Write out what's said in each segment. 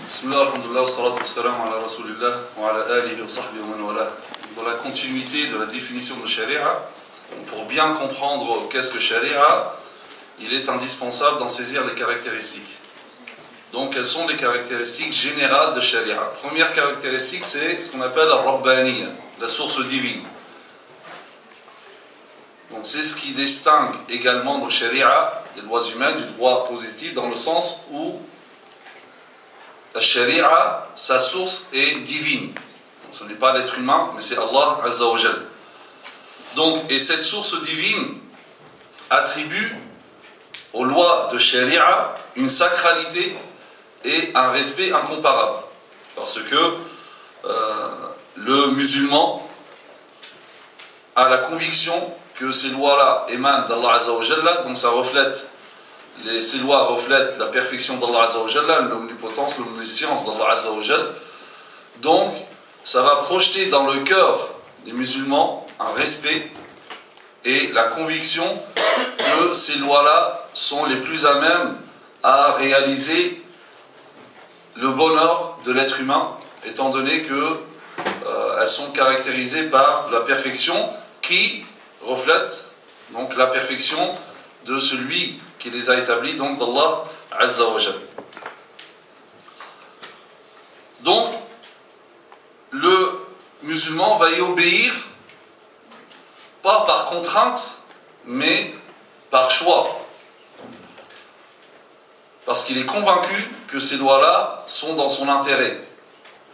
Bismillah, alhamdulillah, salatu wassalam ala rasulillah wa ala alihi wa sahbihi wa man wala. Dans la continuité de la définition de Sharia, pour bien comprendre qu'est-ce que Sharia, il est indispensable d'en saisir les caractéristiques. Donc, quelles sont les caractéristiques générales de Sharia? Première caractéristique, c'est ce qu'on appelle la Rabbaniya, la source divine. Donc, c'est ce qui distingue également de Sharia des lois humaines du droit positif, dans le sens où la Sharia, sa source est divine. Donc, ce n'est pas l'être humain, mais c'est Allah Azza wa Jal. Donc, et cette source divine attribue aux lois de Sharia une sacralité et un respect incomparable. Parce que le musulman a la conviction que ces lois-là émanent d'Allah Azza wa Jalla, donc ça reflète, ces lois reflètent la perfection d'Allah Azza wa Jalla, l'omnipotence, l'omniscience d'Allah Azza wa Jalla. Donc, ça va projeter dans le cœur des musulmans un respect et la conviction que ces lois-là sont les plus à même à réaliser le bonheur de l'être humain, étant donné que elles sont caractérisées par la perfection qui reflète donc la perfection de celui qui les a établis, donc d'Allah Azza wa Jal. Donc, le musulman va y obéir, pas par contrainte, mais par choix. Parce qu'il est convaincu que ces lois-là sont dans son intérêt.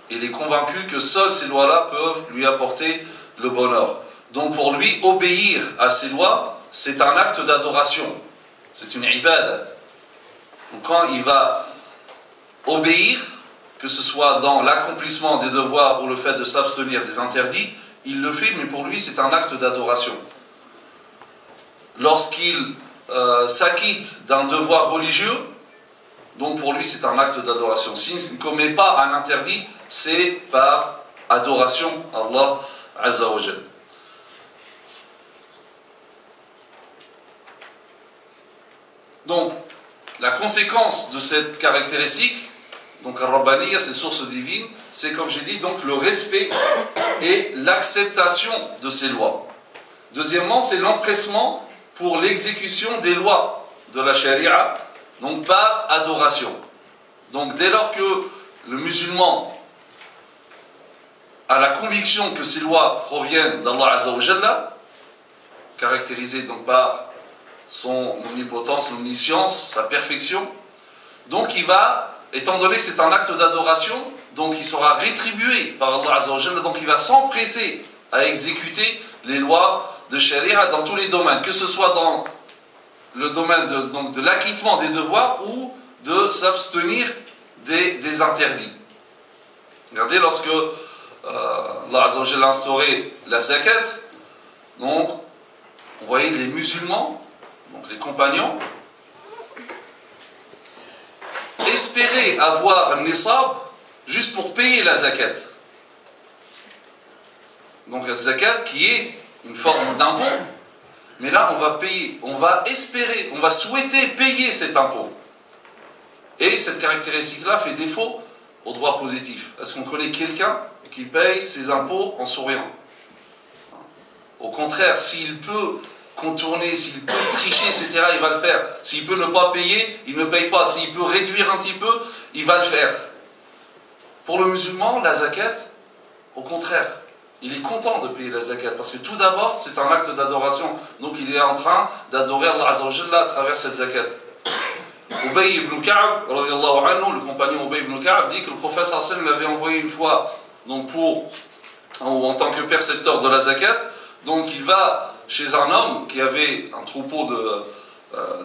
Il est convaincu que seules ces lois-là peuvent lui apporter le bonheur. Donc pour lui, obéir à ces lois, c'est un acte d'adoration. C'est une ibada. Donc quand il va obéir, que ce soit dans l'accomplissement des devoirs ou le fait de s'abstenir des interdits, il le fait, mais pour lui, c'est un acte d'adoration. Lorsqu'il s'acquitte d'un devoir religieux, donc pour lui, c'est un acte d'adoration. S'il ne commet pas un interdit, c'est par adoration à Allah Azza wa Jal. Donc, la conséquence de cette caractéristique, donc Rabbaniya, c'est source divine, c'est comme j'ai dit, donc le respect et l'acceptation de ces lois. Deuxièmement, c'est l'empressement pour l'exécution des lois de la Sharia, donc par adoration. Donc dès lors que le musulman a la conviction que ces lois proviennent d'Allah Azza wa Jalla, caractérisées donc par son omnipotence, l'omniscience, sa perfection, donc il va, étant donné que c'est un acte d'adoration, donc il sera rétribué par Allah Azza wa Jalla, donc il va s'empresser à exécuter les lois de Sharia dans tous les domaines, que ce soit dans le domaine de l'acquittement des devoirs ou de s'abstenir des interdits. Regardez, lorsque Allah Azza wa Jalla a instauré la zakat, donc vous voyez les musulmans, donc les compagnons, espérer avoir un nisab juste pour payer la zakat. Donc la zakat qui est une forme d'impôt, mais là on va payer, on va espérer, on va souhaiter payer cet impôt. Et cette caractéristique-là fait défaut au droit positif. Est-ce qu'on connaît quelqu'un qui paye ses impôts en souriant? Au contraire, s'il peut contourner, s'il peut tricher, etc., il va le faire. S'il peut ne pas payer, il ne paye pas. S'il peut réduire un petit peu, il va le faire. Pour le musulman, la zakat, au contraire, il est content de payer la zakat, parce que tout d'abord, c'est un acte d'adoration. Donc il est en train d'adorer Allah Azza wa Jalla à travers cette zakat. Ubay ibn Ka'b, radiyallahu anhu, le compagnon Ubay ibn Ka'b, dit que le prophète sallallahu alayhi wa sallam l'avait envoyé une fois, donc en tant que percepteur de la zakat. Donc il va chez un homme qui avait un troupeau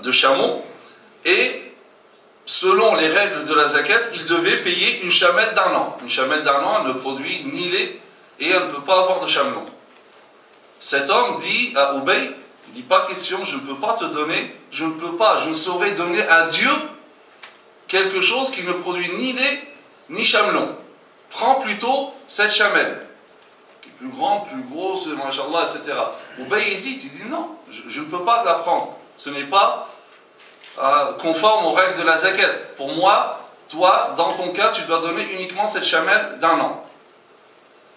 de chameaux, et selon les règles de la zakat, il devait payer une chamelle d'un an. Une chamelle d'un an, elle ne produit ni lait, et elle ne peut pas avoir de chamelon. Cet homme dit à Ubay, il dit pas question, je ne peux pas te donner, je ne saurais donner à Dieu quelque chose qui ne produit ni lait, ni chamelon. Prends plutôt cette chamelle, qui est plus grande, plus grosse, machallah, etc. Ubay hésite, il dit non, je ne peux pas te la prendre. Ce n'est pas conforme aux règles de la zakat. Pour moi, toi, dans ton cas, tu dois donner uniquement cette chamelle d'1 an.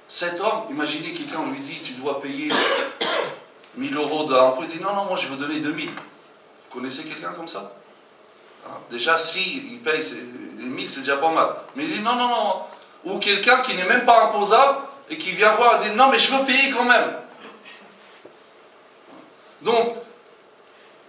Cet homme, imaginez quelqu'un lui dit, tu dois payer 1000 euros d'impôt, il dit, non, non, moi je veux donner 2000. Vous connaissez quelqu'un comme ça? Déjà, si il paye 1000, c'est déjà pas mal. Mais il dit, non, non, non. Ou quelqu'un qui n'est même pas imposable, et qui vient voir et dit, non, mais je veux payer quand même. Donc,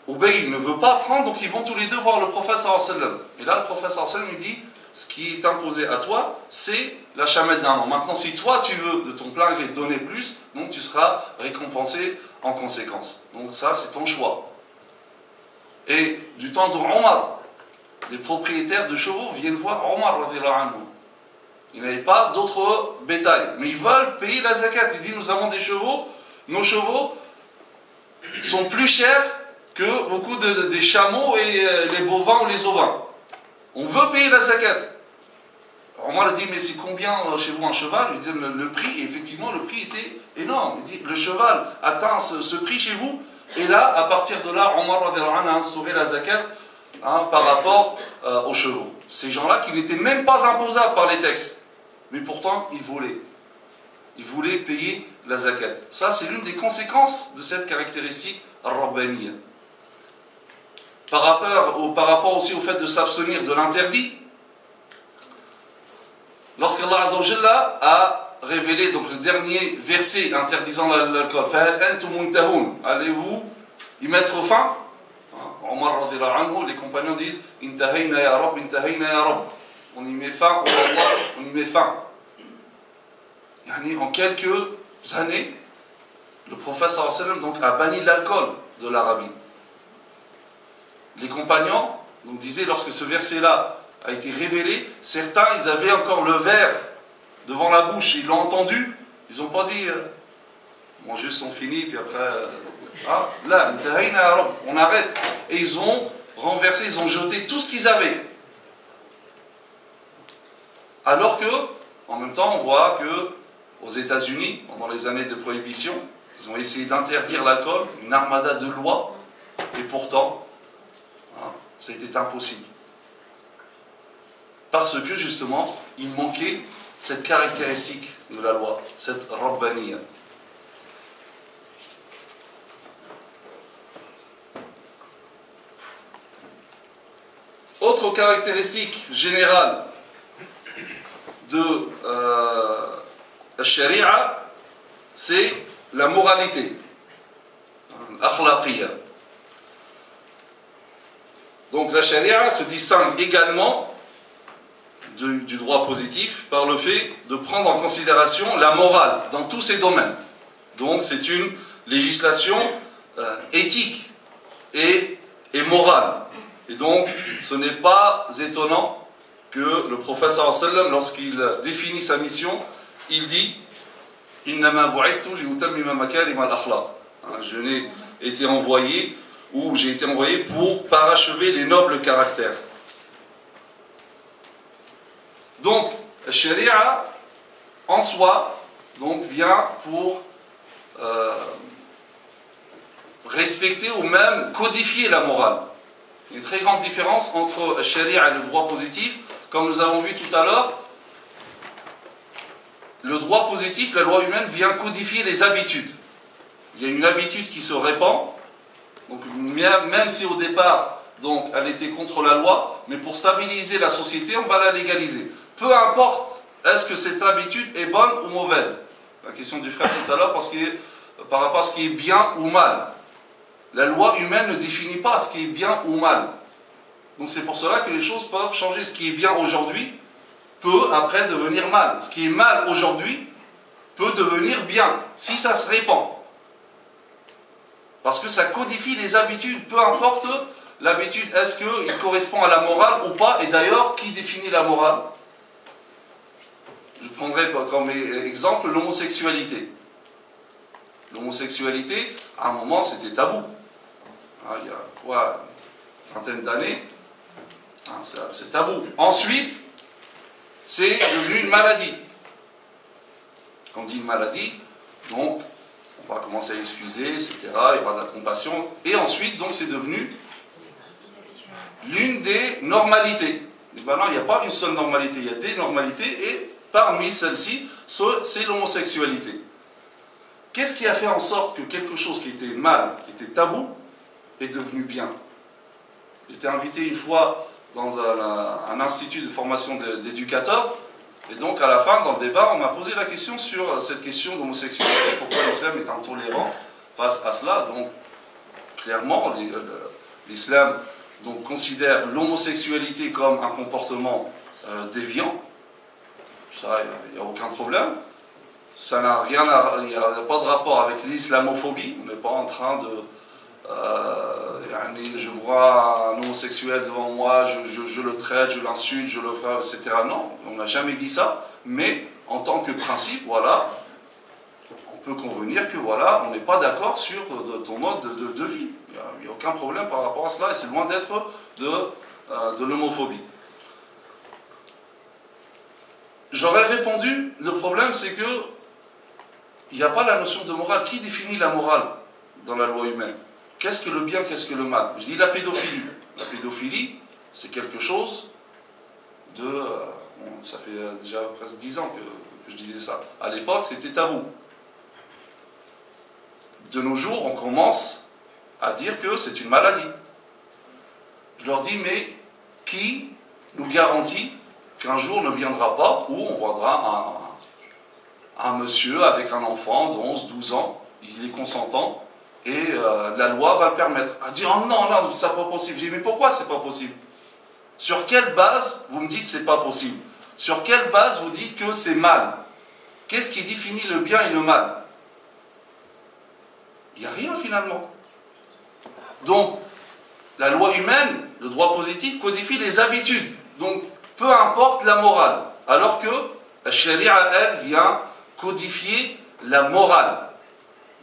Ubay ne veut pas prendre, donc ils vont tous les deux voir le prophète sallallahu alayhi wa sallam. Et là, le prophète sallallahu alayhi wa sallam lui dit, ce qui est imposé à toi, c'est la chamelle d'1 an. Maintenant, si toi, tu veux de ton plein gré donner plus, donc tu seras récompensé en conséquence. Donc ça, c'est ton choix. Et du temps de Omar, les propriétaires de chevaux viennent voir Omar radhiyallahu anhu. Ils n'avaient pas d'autres bétail, mais ils veulent payer la zakat. Il dit, nous avons des chevaux, nos chevaux sont plus chers que beaucoup des chameaux et les bovins ou les ovins. On veut payer la zakat. Omar a dit, mais c'est combien chez vous un cheval? Il dit, le prix, et effectivement, le prix était énorme. Il dit, le cheval atteint ce prix chez vous, et là, à partir de là, Omar a instauré la zakat par rapport aux chevaux. Ces gens-là qui n'étaient même pas imposables par les textes, mais pourtant, ils voulaient. Ils voulaient payer la zakat. Ça, c'est l'une des conséquences de cette caractéristique rabbaniya. Par rapport aussi au fait de s'abstenir de l'interdit, lorsqu'Allah Azza wa Jalla a révélé donc le dernier verset interdisant l'alcool, allez-vous y mettre fin? Omar radhiyallahu anhu, les compagnons disent, intahayna ya Rabb, intahayna ya Rabb. On y met fin, oh Allah, on y met fin. En quelques années, le prophète sallallahu alayhi wa sallam donc a banni l'alcool de l'Arabie. Les compagnons nous disaient, lorsque ce verset-là a été révélé, certains, ils avaient encore le verre devant la bouche, ils l'ont entendu, ils n'ont pas dit, bon, juste on finit, puis après, là, on arrête. Et ils ont renversé, ils ont jeté tout ce qu'ils avaient. Alors que, en même temps, on voit que aux États-Unis, pendant les années de prohibition, ils ont essayé d'interdire l'alcool, une armada de lois, et pourtant, ça a été impossible. Parce que, justement, il manquait cette caractéristique de la loi, cette rabbaniya. Autre caractéristique générale de la sharia, c'est la moralité, l'akhlaqiyya. Donc la sharia se distingue également du droit positif par le fait de prendre en considération la morale dans tous ces domaines. Donc c'est une législation éthique et morale. Et donc ce n'est pas étonnant que le prophète sallallahu alayhi wa sallam, lorsqu'il définit sa mission, il dit « Innama bu'ithtu li utammima makarim al-akhlaq » Je n'ai été envoyé, ou j'ai été envoyé pour parachever les nobles caractères. Donc, la sharia, en soi, donc, vient pour respecter ou même codifier la morale. Il y a une très grande différence entre la sharia et le droit positif. Comme nous avons vu tout à l'heure, le droit positif, la loi humaine, vient codifier les habitudes. Il y a une habitude qui se répand, donc même si au départ, donc, elle était contre la loi, mais pour stabiliser la société, on va la légaliser. Peu importe, est-ce que cette habitude est bonne ou mauvaise? La question du frère tout à l'heure, par rapport à ce qui est bien ou mal. La loi humaine ne définit pas ce qui est bien ou mal. Donc c'est pour cela que les choses peuvent changer. Ce qui est bien aujourd'hui peut après devenir mal. Ce qui est mal aujourd'hui peut devenir bien, si ça se répand. Parce que ça codifie les habitudes, peu importe l'habitude, est-ce qu'il correspond à la morale ou pas? Et d'ailleurs, qui définit la morale? Je prendrai comme exemple l'homosexualité. L'homosexualité, à un moment, c'était tabou. Il y a quoi, une vingtaine d'années, c'est tabou. Ensuite, c'est devenu une maladie. Quand on dit une maladie, donc, on va commencer à excuser, etc. Il y aura de la compassion. Et ensuite, donc, c'est devenu l'une des normalités. Et ben non, il n'y a pas une seule normalité, il y a des normalités, et parmi celles-ci, c'est l'homosexualité. Qu'est-ce qui a fait en sorte que quelque chose qui était mal, qui était tabou, est devenu bien? J'étais invité une fois dans un institut de formation d'éducateurs, et donc à la fin, dans le débat, on m'a posé la question sur cette question d'homosexualité, pourquoi l'islam est intolérant face à cela. Donc, clairement, l'islam considère l'homosexualité comme un comportement déviant. Ça, il n'y a aucun problème. Ça n'a rien il n'y a pas de rapport avec l'islamophobie. On n'est pas en train de... je vois un homosexuel devant moi, je le traite, je l'insulte, je le fais, etc. Non, on n'a jamais dit ça. Mais en tant que principe, voilà, on peut convenir que voilà, on n'est pas d'accord sur ton mode de vie. Il n'y a aucun problème par rapport à cela, et c'est loin d'être de l'homophobie. J'aurais répondu, le problème c'est que il n'y a pas la notion de morale. Qui définit la morale dans la loi humaine? Qu'est-ce que le bien, qu'est-ce que le mal? Je dis la pédophilie. La pédophilie, c'est quelque chose de... ça fait déjà presque 10 ans que je disais ça. À l'époque, c'était tabou. De nos jours, on commence à dire que c'est une maladie. Je leur dis, mais qui nous garantit qu'un jour ne viendra pas où on voidra un monsieur avec un enfant de 11-12 ans, il est consentant, et la loi va le permettre. À dire, oh non, là, c'est pas possible. Je dis, mais pourquoi c'est pas possible? Sur quelle base vous me dites c'est pas possible? Sur quelle base vous dites que c'est mal? Qu'est-ce qui définit le bien et le mal? Il n'y a rien finalement. Donc, la loi humaine, le droit positif, codifie les habitudes. Donc, peu importe la morale. Alors que la charia, elle, vient codifier la morale.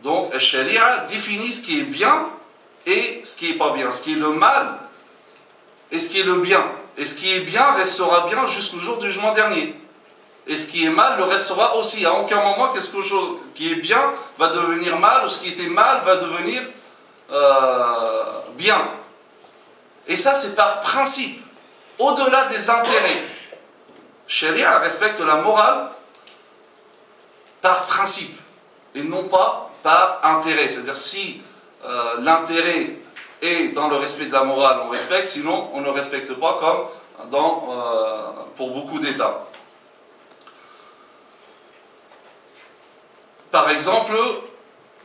Donc, la charia définit ce qui est bien et ce qui n'est pas bien. Ce qui est le mal et ce qui est le bien. Et ce qui est bien restera bien jusqu'au jour du jugement dernier. Et ce qui est mal le restera aussi. À aucun moment, quelque chose qui est bien va devenir mal, ou ce qui était mal va devenir bien. Et ça, c'est par principe. Au-delà des intérêts. Sharia respecte la morale par principe. Et non pas par intérêt. C'est-à-dire, si l'intérêt est dans le respect de la morale, on respecte. Sinon, on ne respecte pas, comme pour beaucoup d'États. Par exemple,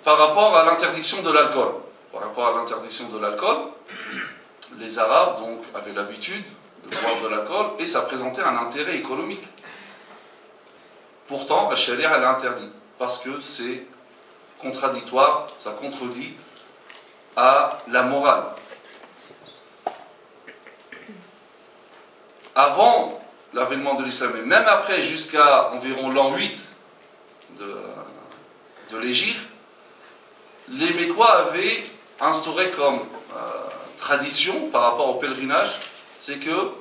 par rapport à l'interdiction de l'alcool. Par rapport à l'interdiction de l'alcool, les Arabes donc, avaient l'habitude de boire de l'alcool et ça présentait un intérêt économique. Pourtant, la charia, elle est interdite parce que c'est contradictoire, ça contredit à la morale. Avant l'avènement de l'islam, et même après, jusqu'à environ l'an 8 de l'Hégire, les Mécois avaient instauré comme tradition par rapport au pèlerinage, c'est que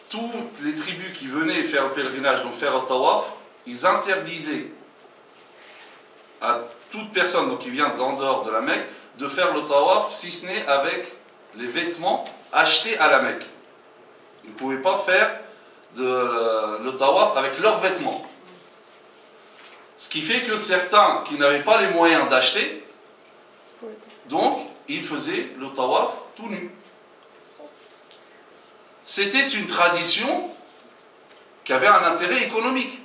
toutes les tribus qui venaient faire le pèlerinage, donc faire le tawaf, ils interdisaient à toute personne donc, qui vient d'en dehors de la Mecque de faire le tawaf, si ce n'est avec les vêtements achetés à la Mecque. Ils ne pouvaient pas faire le tawaf avec leurs vêtements. Ce qui fait que certains qui n'avaient pas les moyens d'acheter, donc ils faisaient le tawaf tout nu. C'était une tradition qui avait un intérêt économique.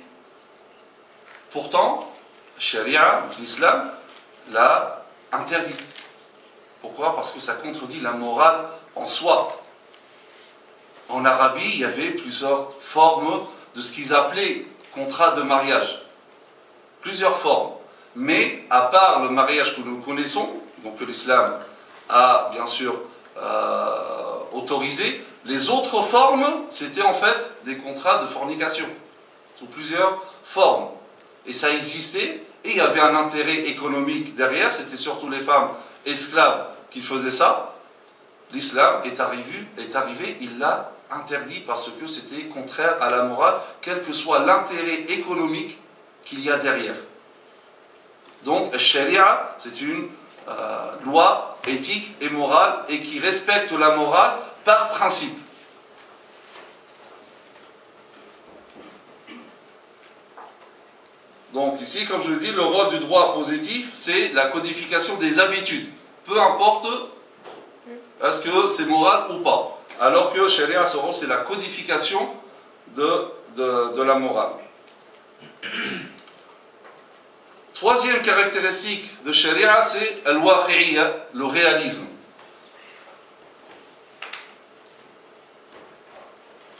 Pourtant, Sharia, l'islam, l'a interdit. Pourquoi? Parce que ça contredit la morale en soi. En Arabie, il y avait plusieurs formes de ce qu'ils appelaient contrat de mariage. Plusieurs formes. Mais, à part le mariage que nous connaissons, donc que l'islam a bien sûr autorisé, les autres formes, c'était en fait des contrats de fornication. Sous plusieurs formes. Et ça existait, et il y avait un intérêt économique derrière, c'était surtout les femmes esclaves qui faisaient ça. L'islam est arrivé, il l'a interdit parce que c'était contraire à la morale, quel que soit l'intérêt économique qu'il y a derrière. Donc, la charia, c'est une loi éthique et morale, et qui respecte la morale par principe. Donc ici, comme je l'ai dit, le rôle du droit positif, c'est la codification des habitudes. Peu importe est-ce que c'est moral ou pas. Alors que Sharia, son rôle, c'est la codification de la morale. Troisième caractéristique de Sharia, c'est al-waqi'iyya, le réalisme.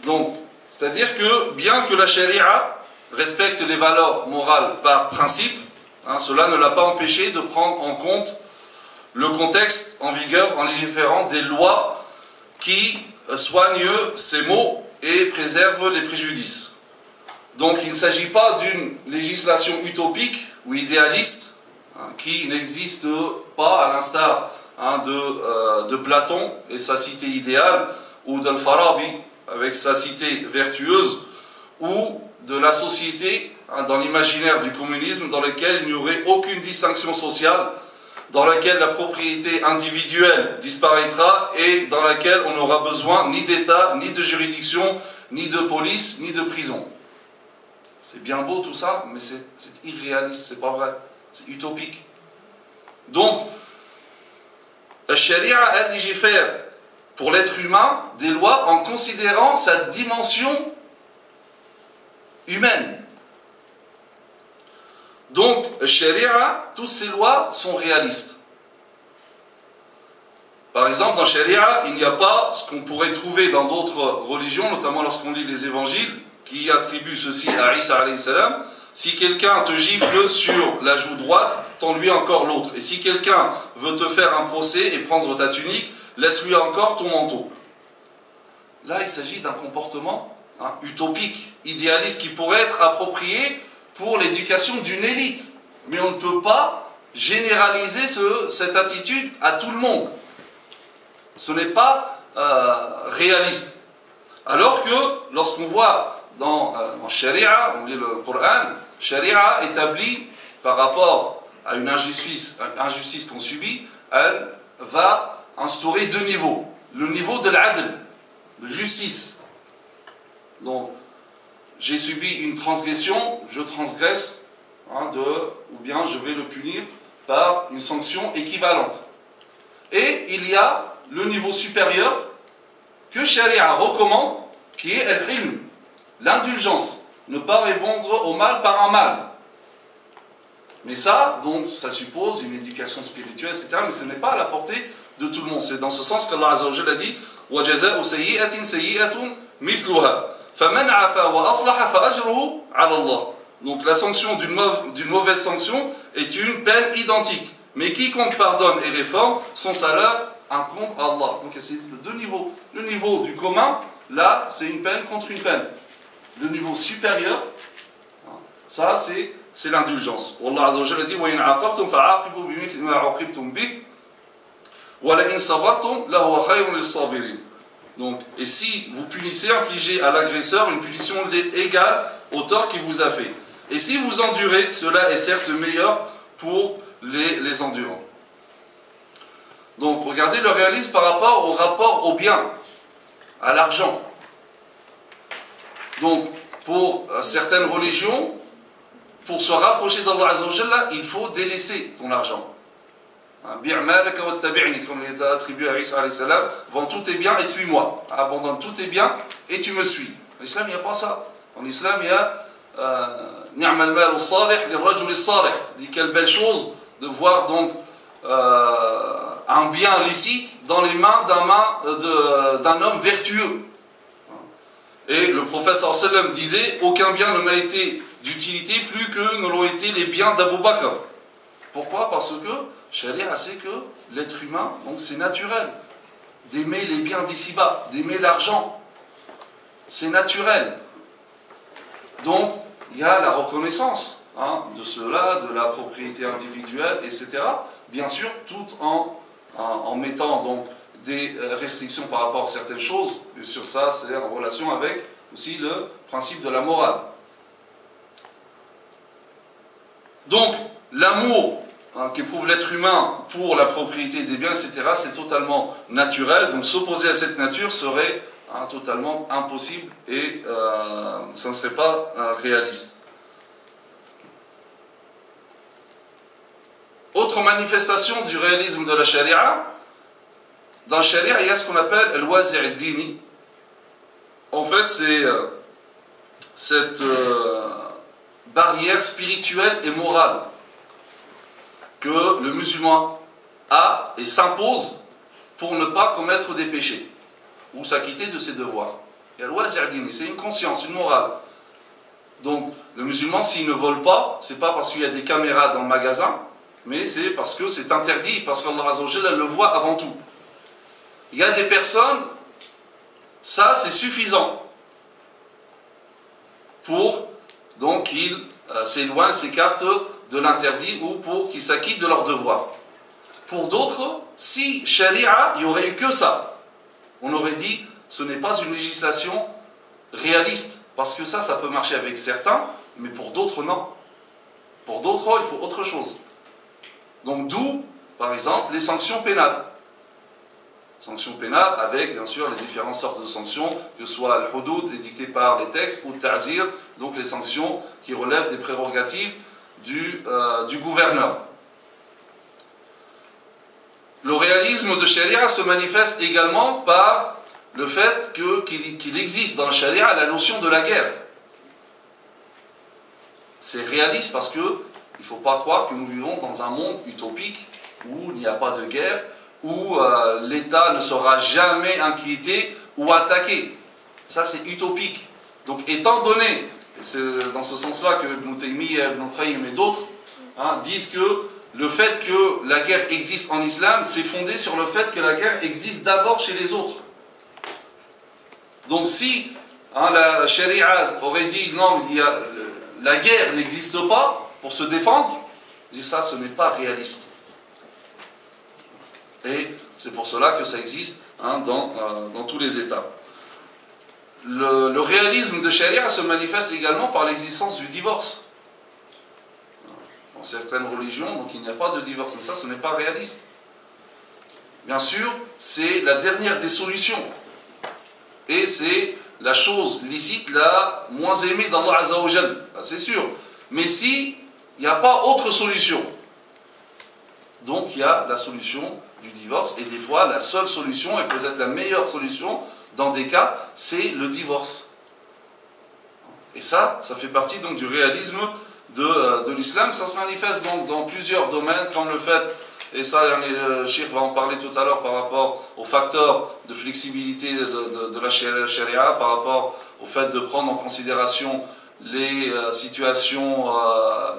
Donc, c'est-à-dire que bien que la Sharia respecte les valeurs morales par principe, cela ne l'a pas empêché de prendre en compte le contexte en vigueur en légiférant des lois qui soignent ces maux et préservent les préjudices. Donc il ne s'agit pas d'une législation utopique ou idéaliste qui n'existe pas à l'instar de Platon et sa cité idéale, ou d'Al-Farabi avec sa cité vertueuse, ou de la société dans l'imaginaire du communisme dans lequel il n'y aurait aucune distinction sociale, dans laquelle la propriété individuelle disparaîtra et dans laquelle on n'aura besoin ni d'État, ni de juridiction, ni de police, ni de prison. C'est bien beau tout ça, mais c'est irréaliste, c'est pas vrai, c'est utopique. Donc, la Sharia, elle légifère pour l'être humain des lois en considérant sa dimension humaine. Donc, Sharia, toutes ces lois sont réalistes. Par exemple, dans Sharia, il n'y a pas ce qu'on pourrait trouver dans d'autres religions, notamment lorsqu'on lit les évangiles, qui attribuent ceci à Isa alayhi salam. Si quelqu'un te gifle sur la joue droite, tends-lui encore l'autre. Et si quelqu'un veut te faire un procès et prendre ta tunique, laisse-lui encore ton manteau. Là, il s'agit d'un comportement utopique, idéaliste, qui pourrait être approprié pour l'éducation d'une élite. Mais on ne peut pas généraliser cette attitude à tout le monde. Ce n'est pas réaliste. Alors que lorsqu'on voit dans Sharia, on lit le Coran, Sharia établit par rapport à une injustice qu'on subit, elle va instaurer deux niveaux. Le niveau de l'adl, de justice. Donc, j'ai subi une transgression, je transgresse, ou bien je vais le punir par une sanction équivalente. Et il y a le niveau supérieur que Sharia recommande, qui est al-ilm, l'indulgence, ne pas répondre au mal par un mal. Mais ça, donc, ça suppose une éducation spirituelle, etc. Mais ce n'est pas à la portée de tout le monde. C'est dans ce sens qu'Allah Azza wa Jalla a dit وَجَزَاءُ سَيِّئَةٍ سَيِّئَةٌ مِثْلُهَا فَمَنْ عَفَا وَأَصْلَحَ فَأَجْرُهُ عَلَى اللَّهِ. Donc la sanction d'une mauvaise sanction est une peine identique. Mais quiconque pardonne et réforme, son salaire incombe à Allah. Donc c'est deux niveaux. Le niveau du commun, là, c'est une peine contre une peine. Le niveau supérieur, ça c'est l'indulgence. Allah Azza wa Jalla dit وَإِنْ عَاقَبْتُمْ فَعَاقِبُوا بِمِثْلِ مَا عُوقِبْتُمْ بِهِ وَلَئِنْ صَبَرْتُمْ لَهُوَ خَيْرٌ لِلصَّابِرِينَ. Donc, et si vous punissez, infligez à l'agresseur une punition égale au tort qu'il vous a fait. Et si vous endurez, cela est certes meilleur pour les endurants. Donc, regardez le réalisme par rapport au bien, à l'argent. Donc, pour certaines religions, pour se rapprocher d'Allah Azza wa Jalla, il faut délaisser ton argent. Comme il est attribué à Isa alayhi salam, vends tous tes biens et suis-moi. Abandonne tous tes biens et tu me suis. En islam, il n'y a pas ça. En islam, il y a Ni'mal mal salih lirrajul salih. Dit quelle belle chose de voir donc un bien licite dans les mains d'un homme vertueux. Et le prophète sallallahu alayhi wa sallam disait aucun bien ne m'a été d'utilité plus que ne l'ont été les biens d'Abu Bakr. Pourquoi? Parce que Sharia sait que l'être humain, donc c'est naturel d'aimer les biens d'ici-bas, d'aimer l'argent. C'est naturel. Donc, il y a la reconnaissance de cela, de la propriété individuelle, etc. Bien sûr, tout en mettant donc des restrictions par rapport à certaines choses. Et sur ça, c'est en relation avec aussi le principe de la morale. Donc, l'amour qu'éprouve l'être humain pour la propriété des biens, etc., c'est totalement naturel. Donc s'opposer à cette nature serait totalement impossible et ça ne serait pas réaliste. Autre manifestation du réalisme de la charia, dans la charia, il y a ce qu'on appelle le wazi' ad-dini. En fait, c'est cette barrière spirituelle et morale que le musulman a et s'impose pour ne pas commettre des péchés ou s'acquitter de ses devoirs. Il y a le wazi' ad-dini, c'est une conscience, une morale. Donc, le musulman, s'il ne vole pas, c'est pas parce qu'il y a des caméras dans le magasin, mais c'est parce que c'est interdit, parce qu'Allah Azza wa Jalla le voit avant tout. Il y a des personnes, ça c'est suffisant pour donc qu'ils s'éloignent, s'écartent de l'interdit ou pour qu'ils s'acquittent de leurs devoirs. Pour d'autres, si charia, il n'y aurait eu que ça, on aurait dit ce n'est pas une législation réaliste, parce que ça peut marcher avec certains, mais pour d'autres non. Pour d'autres, il faut autre chose. Donc d'où, par exemple, les sanctions pénales. Sanctions pénales avec, bien sûr, les différentes sortes de sanctions, que ce soit al-hudud, édictées par les textes, ou ta'zir, donc les sanctions qui relèvent des prérogatives du gouverneur. Le réalisme de charia se manifeste également par le fait qu'il existe dans la charia la notion de la guerre. C'est réaliste parce que il ne faut pas croire que nous vivons dans un monde utopique où il n'y a pas de guerre, où l'État ne sera jamais inquiété ou attaqué. Ça, c'est utopique. Donc, étant donné, et c'est dans ce sens-là que Ibn Taymiyyah, Ibn Qayyim et d'autres disent que le fait que la guerre existe en islam, c'est fondé sur le fait que la guerre existe d'abord chez les autres. Donc, si la charia aurait dit non, la guerre n'existe pas pour se défendre, je dis ça, ce n'est pas réaliste. Et c'est pour cela que ça existe dans tous les États. Le réalisme de charia se manifeste également par l'existence du divorce. Dans certaines religions, donc il n'y a pas de divorce, mais ça, ce n'est pas réaliste. Bien sûr, c'est la dernière des solutions. Et c'est la chose licite la moins aimée d'Allah Azza wa Jal, c'est sûr. Mais si il n'y a pas autre solution, donc il y a la solution du divorce, et des fois la seule solution, et peut-être la meilleure solution, dans des cas, c'est le divorce. Et ça fait partie donc du réalisme de l'islam. Ça se manifeste donc dans plusieurs domaines, comme le fait, et ça le Cheikh va en parler tout à l'heure par rapport aux facteurs de flexibilité de la charia, par rapport au fait de prendre en considération les situations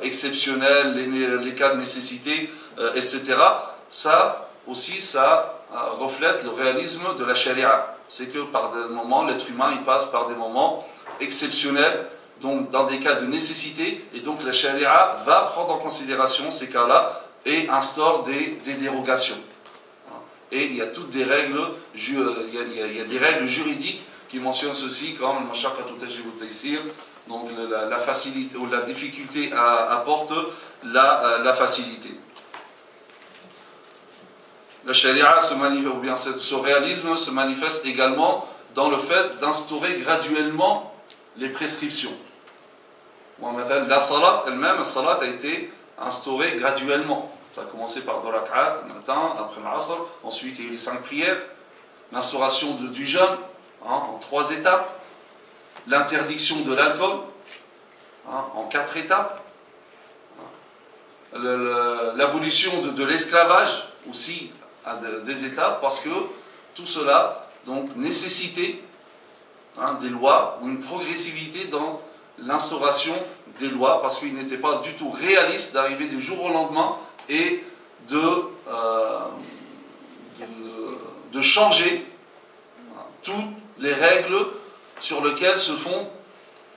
exceptionnelles, les cas de nécessité, etc. Ça aussi, ça reflète le réalisme de la charia. C'est que par des moments, l'être humain, il passe par des moments exceptionnels, donc dans des cas de nécessité, et donc la charia va prendre en considération ces cas-là et instaure des dérogations. Et il y a toutes des règles, il y a des règles juridiques qui mentionnent ceci, comme le mashaqqatu tajlibu at-taysir, donc la facilité ou la difficulté apporte la facilité. La charia ou bien ce réalisme se manifeste également dans le fait d'instaurer graduellement les prescriptions. La salat elle-même, la salat a été instaurée graduellement. Ça a commencé par 2 rak'at le matin, après l'asr, ensuite il y a eu les 5 prières, l'instauration du jeûne en 3 étapes, l'interdiction de l'alcool en 4 étapes, l'abolition de l'esclavage aussi à des étapes, parce que tout cela donc nécessitait des lois ou une progressivité dans l'instauration des lois, parce qu'il n'était pas du tout réaliste d'arriver du jour au lendemain et de changer toutes les règles sur lesquelles se font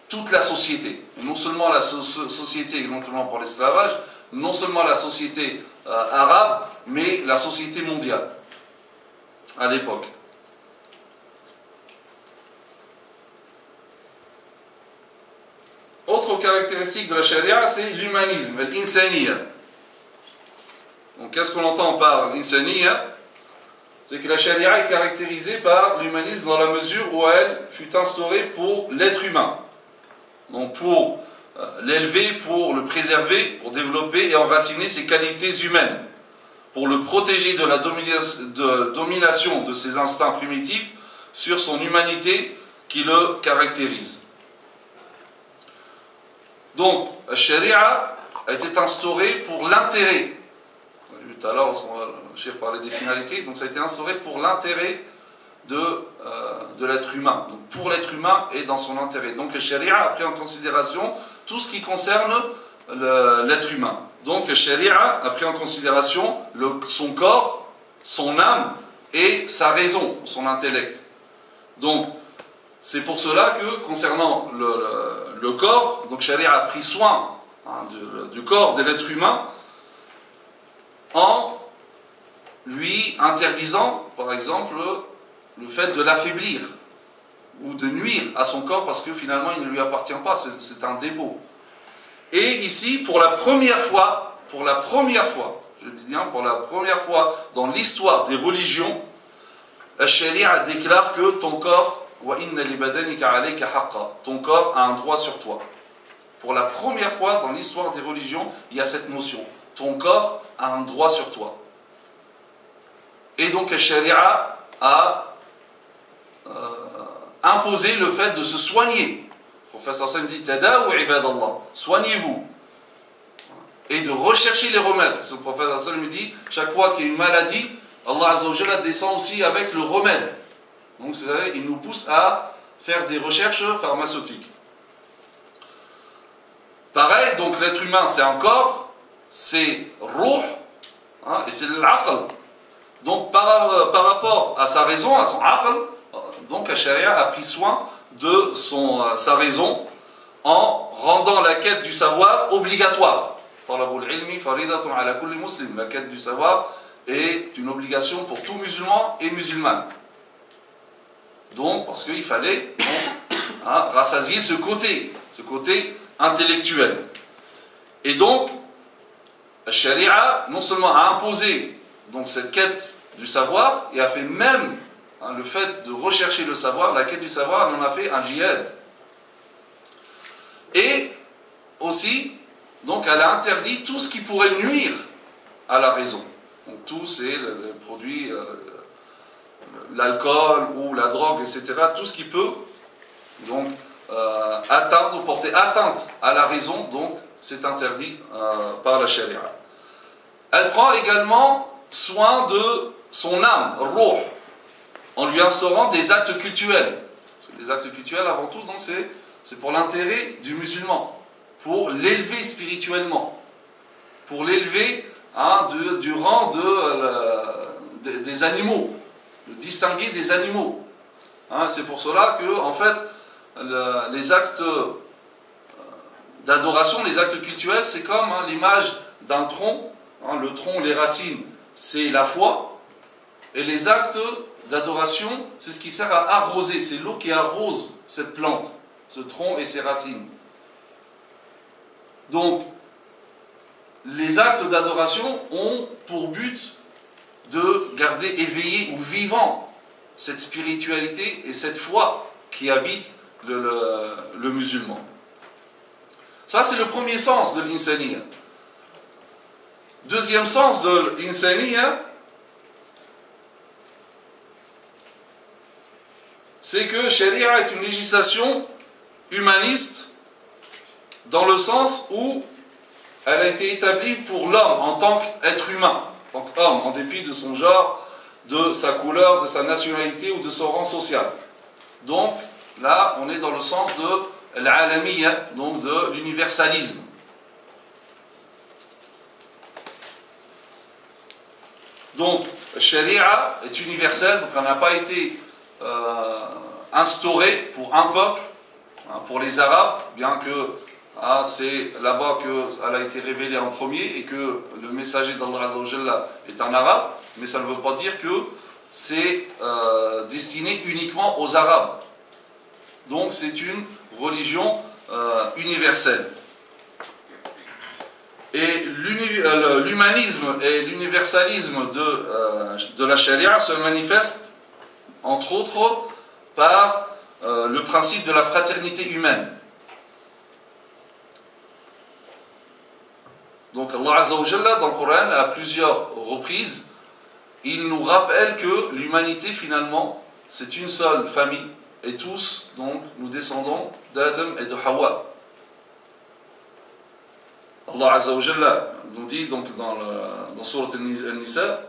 toute la société. Et non seulement la société, éventuellement pour l'esclavage, non seulement la société arabe, mais la société mondiale à l'époque. Autre caractéristique de la charia, c'est l'humanisme, l'insaniya. Donc qu'est-ce qu'on entend par l'insaniya? C'est que la charia est caractérisée par l'humanisme dans la mesure où elle fut instaurée pour l'être humain. Donc pour l'élever, pour le préserver, pour développer et enraciner ses qualités humaines, pour le protéger de la domination de ses instincts primitifs sur son humanité qui le caractérise. Donc, la sharia a été instaurée pour l'intérêt. Tout à l'heure, le cheikh parlait des finalités, donc ça a été instauré pour l'intérêt de l'être humain, donc pour l'être humain et dans son intérêt. Donc le sharia a pris en considération tout ce qui concerne l'être humain. Donc le sharia a pris en considération son corps, son âme et sa raison, son intellect. Donc c'est pour cela que concernant le corps, donc sharia a pris soin du corps de l'être humain en lui interdisant, par exemple, le fait de l'affaiblir ou de nuire à son corps parce que finalement il ne lui appartient pas, c'est un dépôt. Et ici, pour la première fois, je dis bien pour la première fois dans l'histoire des religions, la sharia déclare que ton corps, ton corps a un droit sur toi. Pour la première fois dans l'histoire des religions, il y a cette notion. Ton corps a un droit sur toi. Et donc la sharia a imposé le fait de se soigner. Le professeur Hassan dit Tadawu ibadallah, soignez-vous. Et de rechercher les remèdes. Ce prophète Hassan lui dit chaque fois qu'il y a une maladie, Allah Azza wa Jalla descend aussi avec le remède. Donc c'est-à-dire, il nous pousse à faire des recherches pharmaceutiques. Pareil, donc l'être humain c'est un corps, c'est ruh, et c'est l'aql. Donc par rapport à sa raison, à son aql, donc la sharia a pris soin de sa raison en rendant la quête du savoir obligatoire. La quête du savoir est une obligation pour tout musulman et musulmane. Donc parce qu'il fallait rassasier ce côté intellectuel. Et donc la sharia non seulement a imposé donc cette quête du savoir et a fait même le fait de rechercher le savoir, la quête du savoir, on en a fait un djihad. Et aussi, donc elle a interdit tout ce qui pourrait nuire à la raison. Donc tout c'est le produit, l'alcool ou la drogue, etc. Tout ce qui peut donc atteindre ou porter atteinte à la raison, donc c'est interdit par la sharia. Elle prend également soin de son âme, ruh, en lui instaurant des actes cultuels. Les actes cultuels, avant tout, c'est pour l'intérêt du musulman, pour l'élever spirituellement, pour l'élever du rang des animaux, le distinguer des animaux. C'est pour cela que, en fait, les actes d'adoration, les actes cultuels, c'est comme l'image d'un tronc. Le tronc, les racines, c'est la foi. Et les actes d'adoration, c'est ce qui sert à arroser. C'est l'eau qui arrose cette plante, ce tronc et ses racines. Donc, les actes d'adoration ont pour but de garder éveillé ou vivant cette spiritualité et cette foi qui habite le musulman. Ça, c'est le premier sens de l'insaniya. Deuxième sens de l'insaniya, c'est que sharia est une législation humaniste dans le sens où elle a été établie pour l'homme en tant qu'être humain, en tant qu'homme, en dépit de son genre, de sa couleur, de sa nationalité ou de son rang social. Donc là, on est dans le sens de l'alamiya, donc de l'universalisme. Donc, la sharia est universelle, donc elle n'a pas été instaurée pour un peuple, pour les Arabes, bien que c'est là-bas qu'elle a été révélée en premier et que le messager d'Allah Azza wa Jalla est un arabe, mais ça ne veut pas dire que c'est destiné uniquement aux Arabes. Donc c'est une religion universelle. Et l'humanisme et l'universalisme de la charia se manifestent entre autres par le principe de la fraternité humaine. Donc Allah Azza wa Jalla dans le Coran à plusieurs reprises, il nous rappelle que l'humanité finalement c'est une seule famille et tous donc nous descendons d'Adam et de Hawa. Allah Azza wa Jalla nous dit donc dans Sourate Al-Nisa,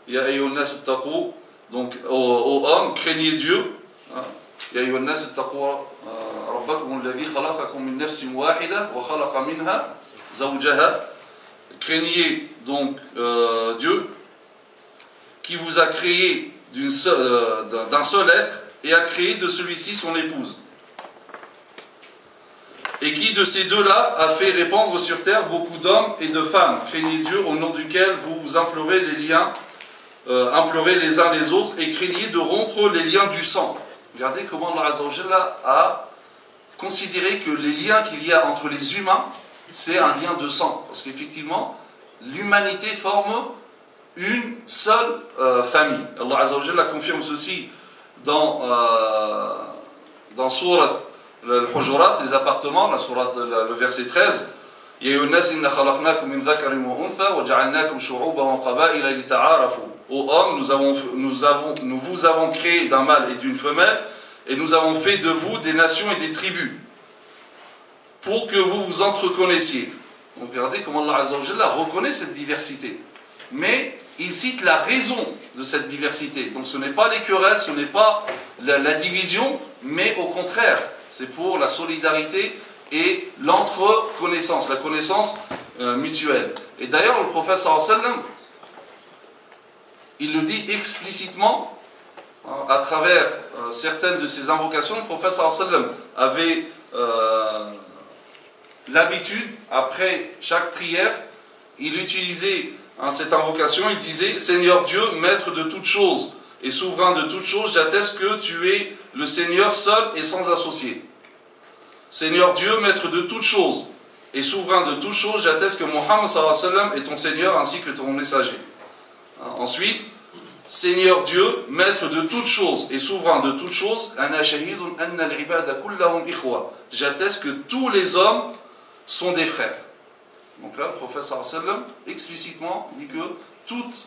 Ya ayyuhan nas ittaqu, donc aux hommes craignez Dieu. Ya ayyuhan nas ittaqu rabbakum alladhi khalaqakum min nafsin wahida wa khalaqa minha zawjaha. Craignez donc Dieu qui vous a créé d'un seul être et a créé de celui-ci son épouse. Et qui de ces deux-là a fait répandre sur terre beaucoup d'hommes et de femmes. Craignez Dieu au nom duquel vous implorez les liens, implorez les uns les autres et craignez de rompre les liens du sang. Regardez comment Allah Azza wa Jalla a considéré que les liens qu'il y a entre les humains, c'est un lien de sang. Parce qu'effectivement, l'humanité forme une seule famille. Allah Azza wa Jalla confirme ceci dans Sourate Al-Hujurat, les appartements, le verset 13. Ya ayyuhan nas inna khalaqnakum min dhakarin wa untha wa ja'alnakum shu'uban wa qaba'ila lita'arafu. Ô hommes, nous vous avons créé d'un mâle et d'une femelle et nous avons fait de vous des nations et des tribus pour que vous vous entreconnaissiez. Donc regardez comment Allah Azza wa Jalla reconnaît cette diversité. Mais il cite la raison de cette diversité. Donc ce n'est pas les querelles, ce n'est pas la division, mais au contraire, c'est pour la solidarité et l'entreconnaissance, la connaissance mutuelle. Et d'ailleurs, le prophète sallallahu alayhi wa sallam, il le dit explicitement, à travers certaines de ses invocations. Le prophète sallallahu alayhi wa sallam avait l'habitude, après chaque prière, il utilisait cette invocation, il disait « Seigneur Dieu, maître de toutes choses et souverain de toutes choses, j'atteste que tu es le Seigneur seul et sans associé. Seigneur Dieu, maître de toutes choses et souverain de toutes choses, j'atteste que Mohammed sallallahu alayhi wa sallam est ton Seigneur ainsi que ton messager. » Ensuite, Seigneur Dieu, maître de toutes choses et souverain de toutes choses, j'atteste que tous les hommes sont des frères. Donc là, le prophète sallallahu alayhi wa sallam explicitement dit que toute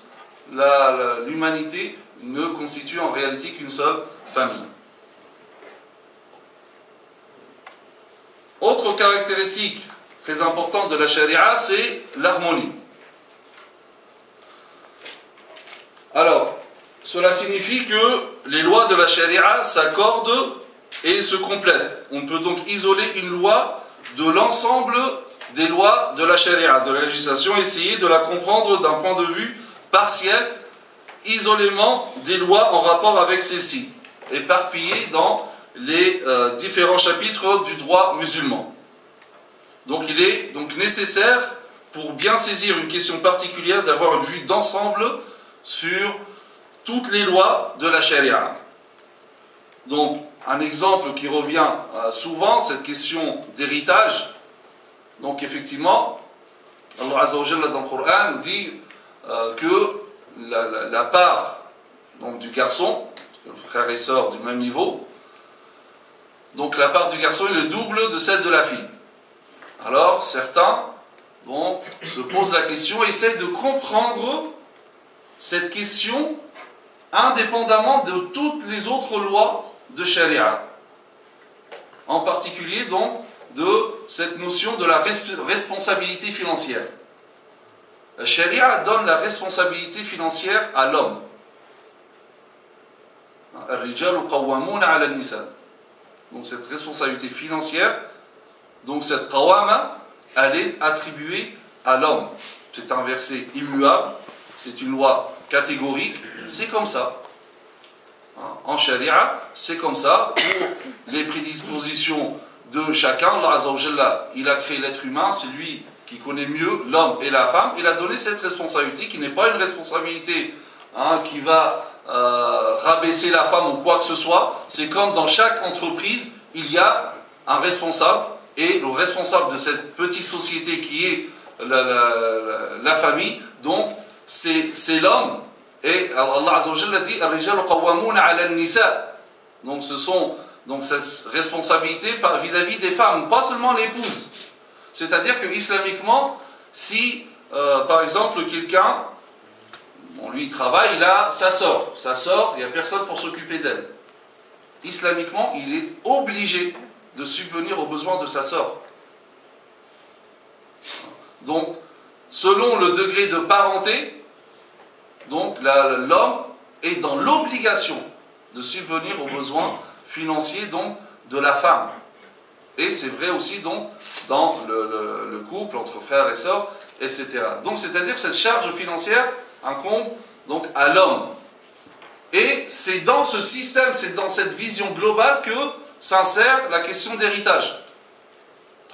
l'humanité ne constitue en réalité qu'une seule famille. Autre caractéristique très importante de la charia, c'est l'harmonie. Alors, cela signifie que les lois de la charia s'accordent et se complètent. On peut donc isoler une loi de l'ensemble des lois de la charia, de la législation, essayer de la comprendre d'un point de vue partiel, isolément des lois en rapport avec celles-ci, éparpillées dans les différents chapitres du droit musulman. Donc il est donc nécessaire, pour bien saisir une question particulière, d'avoir une vue d'ensemble sur toutes les lois de la charia. Donc un exemple qui revient souvent, cette question d'héritage. Donc effectivement, Allah Azza wa Jalla dans le Coran nous dit que la part donc, du garçon, frères et sœurs du même niveau, donc la part du garçon est le double de celle de la fille. Alors certains donc, se posent la question et essayent de comprendre cette question indépendamment de toutes les autres lois de charia. En particulier donc de cette notion de la responsabilité financière. La charia donne la responsabilité financière à l'homme. Donc cette responsabilité financière, donc cette qawama, elle est attribuée à l'homme. C'est un verset immuable, c'est une loi catégorique, c'est comme ça. En charia, c'est comme ça, pour les prédispositions de chacun. Allah Azza wa Jalla, il a créé l'être humain, c'est lui qui connaît mieux l'homme et la femme. Il a donné cette responsabilité qui n'est pas une responsabilité qui va rabaisser la femme ou quoi que ce soit. C'est comme dans chaque entreprise, il y a un responsable, et le responsable de cette petite société qui est la famille, donc c'est l'homme. Et Allah Azza wa Jalla dit donc ce sont donc cette responsabilité vis-à-vis des femmes, pas seulement l'épouse. C'est-à-dire que islamiquement, si, par exemple, quelqu'un, bon, lui il travaille, il a sa sœur, il n'y a personne pour s'occuper d'elle. Islamiquement, il est obligé de subvenir aux besoins de sa sœur. Donc, selon le degré de parenté, donc l'homme est dans l'obligation de subvenir aux besoins financiers donc, de la femme. Et c'est vrai aussi donc dans le couple, entre frères et sœurs, etc. Donc c'est-à-dire que cette charge financière incombe donc à l'homme. Et c'est dans ce système, c'est dans cette vision globale que s'insère la question d'héritage.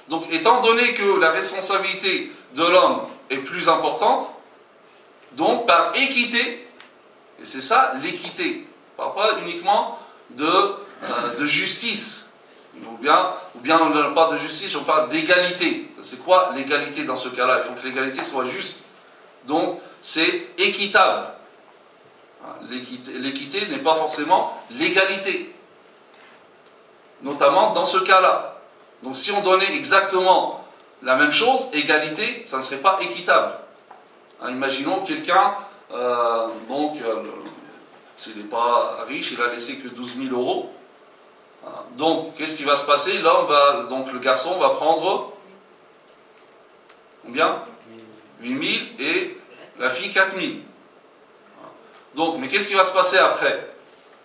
Donc étant donné que la responsabilité de l'homme est plus importante, donc par équité, et c'est ça l'équité, on ne parle pas uniquement de justice, ou bien on ne parle pas de justice, on parle d'égalité. C'est quoi l'égalité dans ce cas-là? Il faut que l'égalité soit juste. Donc c'est équitable. L'équité n'est pas forcément l'égalité. Notamment dans ce cas-là. Donc si on donnait exactement la même chose, égalité, ça ne serait pas équitable. Imaginons quelqu'un, s'il n'est pas riche, il a laissé que 12 000 euros. Donc, qu'est-ce qui va se passer? Le garçon va prendre combien? 8 000 et la fille 4 000. Donc, mais qu'est-ce qui va se passer après?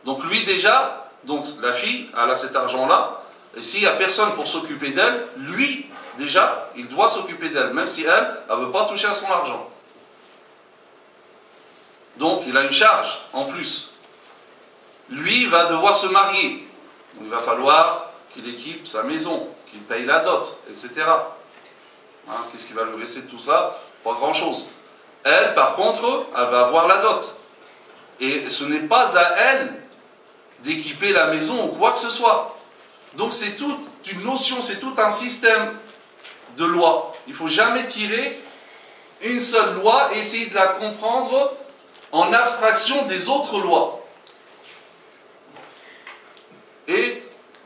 Donc, lui déjà, donc la fille, elle a cet argent-là, et s'il n'y a personne pour s'occuper d'elle, lui, déjà, il doit s'occuper d'elle, même si elle ne veut pas toucher à son argent. Donc, il a une charge en plus. Lui va devoir se marier. Donc, il va falloir qu'il équipe sa maison, qu'il paye la dot, etc. Qu'est-ce qui va lui rester de tout ça? Pas grand-chose. Elle, par contre, elle va avoir la dot. Et ce n'est pas à elle d'équiper la maison ou quoi que ce soit. Donc, c'est toute une notion, c'est tout un système de loi. Il ne faut jamais tirer une seule loi et essayer de la comprendre en abstraction des autres lois. Et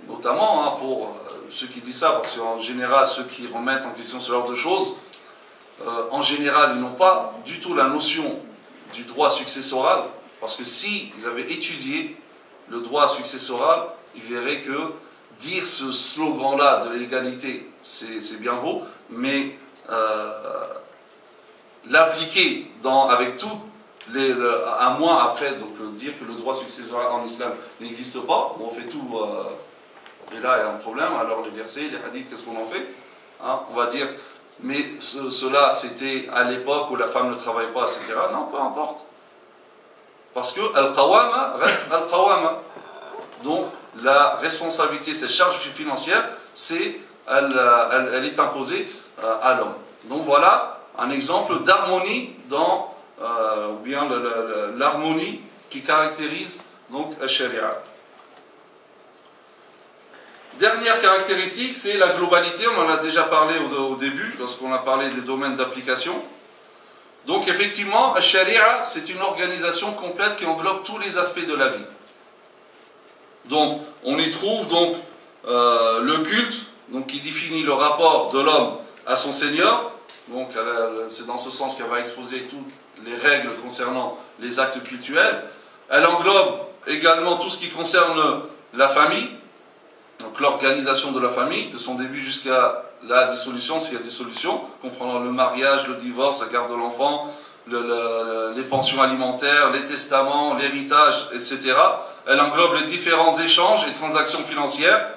notamment pour ceux qui disent ça, parce qu'en général, ceux qui remettent en question ce genre de choses, en général, ils n'ont pas du tout la notion du droit successoral, parce que s'ils avaient étudié le droit successoral, ils verraient que dire ce slogan-là de l'égalité, c'est bien beau, mais l'appliquer avec tout un mois après, donc dire que le droit successoral en islam n'existe pas, on fait tout, et là il y a un problème, alors les versets, les hadiths, qu'est-ce qu'on en fait? On va dire, mais cela c'était à l'époque où la femme ne travaille pas, etc. Non, peu importe. Parce que al-qawama reste al-qawama. Donc la responsabilité, cette charge financière, elle est imposée à l'homme. Donc voilà un exemple d'harmonie dans ou bien l'harmonie qui caractérise donc la sharia. Dernière caractéristique, c'est la globalité. On en a déjà parlé au début, lorsqu'on a parlé des domaines d'application. Donc effectivement, la sharia, c'est une organisation complète qui englobe tous les aspects de la vie. Donc on y trouve donc le culte, donc qui définit le rapport de l'homme à son Seigneur. Donc c'est dans ce sens qu'elle va exposer toutes les règles concernant les actes cultuels. Elle englobe également tout ce qui concerne la famille, donc l'organisation de la famille, de son début jusqu'à la dissolution, s'il y a dissolution, comprenant le mariage, le divorce, la garde de l'enfant, les pensions alimentaires, les testaments, l'héritage, etc. Elle englobe les différents échanges et transactions financières.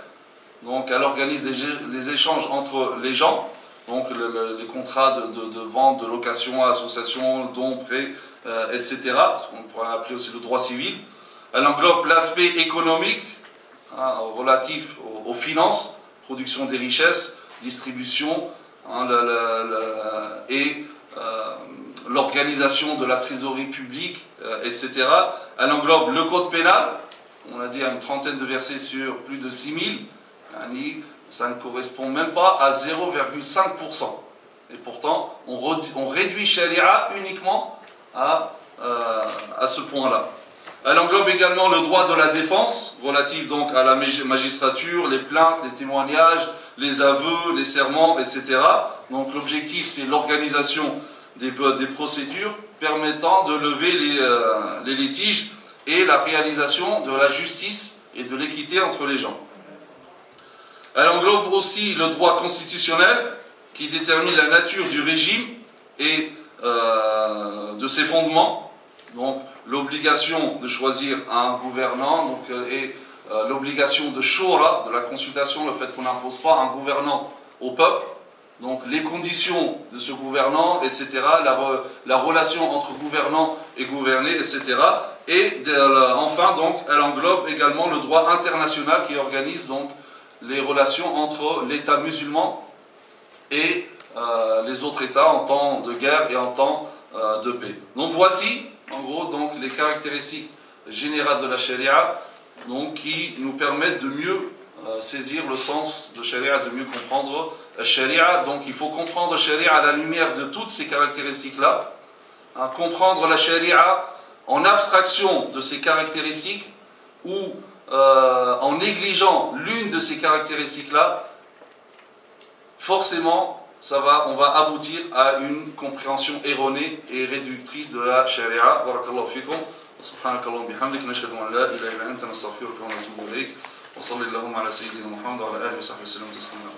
Donc elle organise les échanges entre les gens, donc les contrats de vente, de location, association, dons, prêts, etc. Ce qu'on pourrait appeler aussi le droit civil. Elle englobe l'aspect économique relatif aux finances, production des richesses, distribution et l'organisation de la trésorerie publique, etc. Elle englobe le code pénal, on a dit à une trentaine de versets sur plus de 6000, ça ne correspond même pas à 0,5%. Et pourtant, on réduit Sharia uniquement à ce point-là. Elle englobe également le droit de la défense, relatif donc à la magistrature, les plaintes, les témoignages, les aveux, les serments, etc. Donc l'objectif, c'est l'organisation des procédures permettant de lever les litiges et la réalisation de la justice et de l'équité entre les gens. Elle englobe aussi le droit constitutionnel qui détermine la nature du régime et de ses fondements. Donc l'obligation de choisir un gouvernant et l'obligation de shura, de la consultation, le fait qu'on n'impose pas un gouvernant au peuple. Donc les conditions de ce gouvernant, etc., la relation entre gouvernant et gouverné, etc. Et enfin, donc, elle englobe également le droit international qui organise donc les relations entre l'État musulman et les autres États en temps de guerre et en temps de paix. Donc voici, en gros, donc, les caractéristiques générales de la charia donc, qui nous permettent de mieux saisir le sens de charia, de mieux comprendre la charia. Donc il faut comprendre la charia à la lumière de toutes ces caractéristiques-là. Comprendre la charia en abstraction de ces caractéristiques ou en négligeant l'une de ces caractéristiques-là, forcément, on va aboutir à une compréhension erronée et réductrice de la sharia. Barakallahu fikum. سبحانك اللهم وبحمدك نشهد ان لا اله الا انت نستغفرك ونتوب اليك وصلى اللهم على سيدنا محمد وعلى اله وصحبه وسلم تسليما.